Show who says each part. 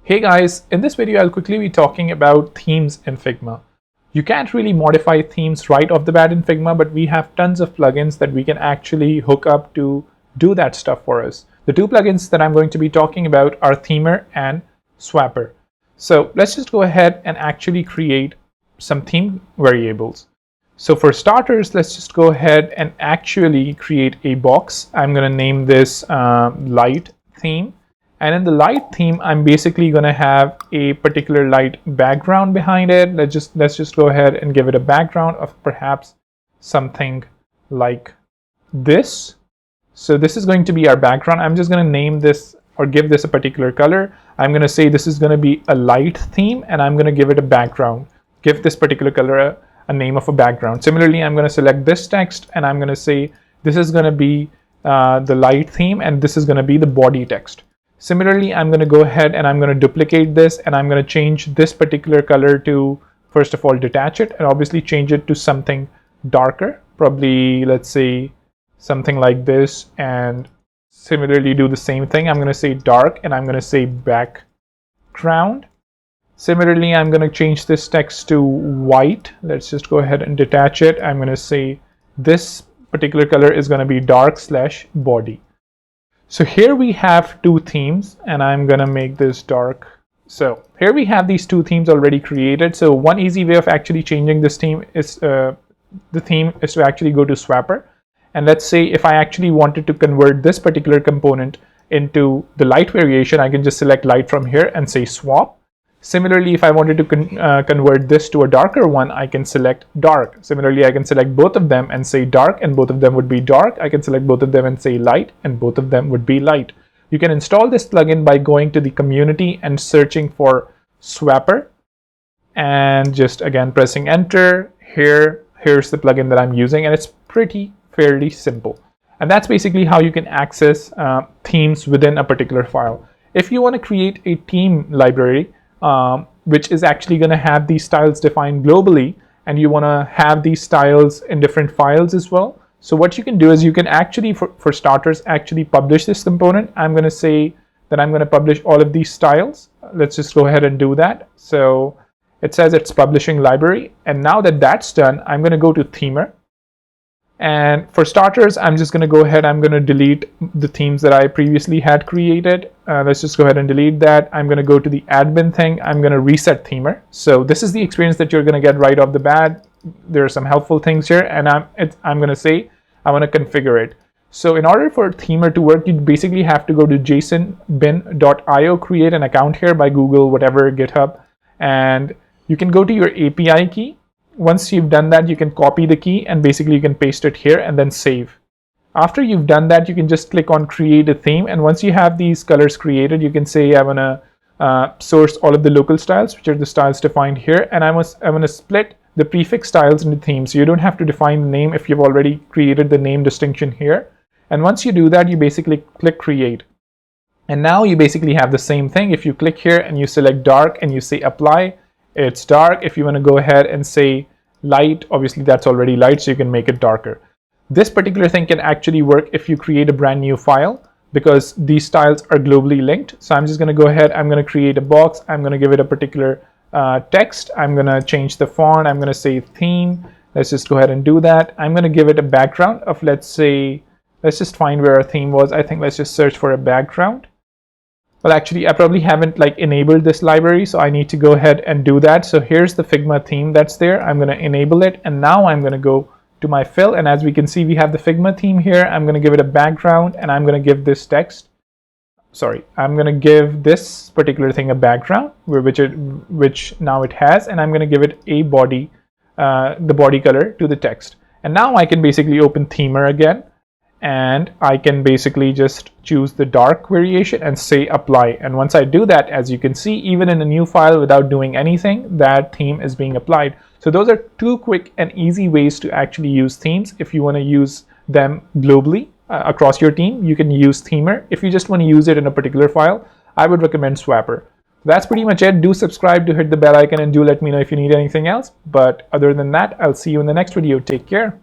Speaker 1: Hey guys, in this video I'll quickly be talking about themes in Figma. You can't really modify themes right off the bat in Figma, but we have tons of plugins that we can actually hook up to do that stuff for us. The two plugins that I'm going to be talking about are Themer and Swapper. So let's just go ahead and actually create some theme variables. So for starters, let's just go ahead and actually create a box. I'm going to name this light theme. And in the light theme, I'm basically going to have a particular light background behind it. Let's just go ahead and give it a background of perhaps something like this. So this is going to be our background. I'm just going to name this or give this a particular color. I'm going to say this is going to be a light theme, and I'm going to give it a background. Give this particular color a name of a background. Similarly, I'm going to select this text, and I'm going to say this is going to be the light theme, and this is going to be the body text. Similarly, I'm going to go ahead and I'm going to duplicate this, and I'm going to change this particular color to, first of all, detach it, and obviously change it to something darker, probably, let's say, something like this, and similarly do the same thing. I'm going to say dark, and I'm going to say background. Similarly, I'm going to change this text to white. Let's just go ahead and detach it. I'm going to say this particular color is going to be dark/body. So here we have two themes, and I'm going to make this dark. So here we have these two themes already created. So one easy way of actually changing this theme is to actually go to Swapper. And let's say if I actually wanted to convert this particular component into the light variation, I can just select light from here and say swap. Similarly, if I wanted to convert this to a darker one, I can select dark. Similarly, I can select both of them and say dark, and both of them would be dark. I can select both of them and say light, and both of them would be light. You can install this plugin by going to the community and searching for Swapper, and just again pressing enter. Here's the plugin that I'm using, and it's fairly simple. And that's basically how you can access themes within a particular file. If you want to create a theme library, which is actually going to have these styles defined globally, and you want to have these styles in different files as well. So what you can do is you can actually, for starters, actually publish this component. I'm going to say that I'm going to publish all of these styles. Let's just go ahead and do that. So it says it's publishing library. And now that that's done, I'm going to go to Themer. And for starters, I'm just going to go ahead. I'm going to delete the themes that I previously had created. Let's just go ahead and delete that. I'm going to go to the admin thing. I'm going to reset Themer. So this is the experience that you're going to get right off the bat. There are some helpful things here, and I'm going to say I want to configure it. So in order for Themer to work, you basically have to go to Json Bin API, create an account here by Google, whatever, GitHub, and you can go to your API key. Once you've done that, you can copy the key, and basically you can paste it here and then save. After you've done that, you can just click on create a theme, and once you have these colors created, you can say I want to source all of the local styles, which are the styles defined here, and I want to split the prefix styles into themes. So you don't have to define the name if you've already created the name distinction here. And once you do that, you basically click create. And now you basically have the same thing. If you click here and you select dark and you say apply, it's dark. If you want to go ahead and say light, obviously that's already light, so you can make it darker. This particular thing can actually work if you create a brand new file, because these styles are globally linked. So I'm just going to go ahead, I'm going to create a box, I'm going to give it a particular text, I'm going to change the font, I'm going to say theme. Let's just go ahead and do that. I'm going to give it a background of, let's just find where our theme was. I think let's just search for a background. Well, actually, I probably haven't enabled this library, so I need to go ahead and do that. So here's the Figma theme that's there. I'm going to enable it, and now I'm going to go to my fill, and as we can see, we have the Figma theme here. I'm going to give it a background, and I'm going to give this text. Sorry, I'm going to give this particular thing a background, which now it has, and I'm going to give it a body, the body color to the text. And now I can basically open Themer again, and I can basically just choose the dark variation and say apply. And once I do that, as you can see, even in a new file without doing anything, that theme is being applied. So those are two quick and easy ways to actually use themes. If you want to use them globally across your team, you can use Themer. If you just want to use it in a particular file, I would recommend Swapper. That's pretty much it. Do subscribe, do hit the bell icon, and do let me know if you need anything else. But other than that, I'll see you in the next video. Take care.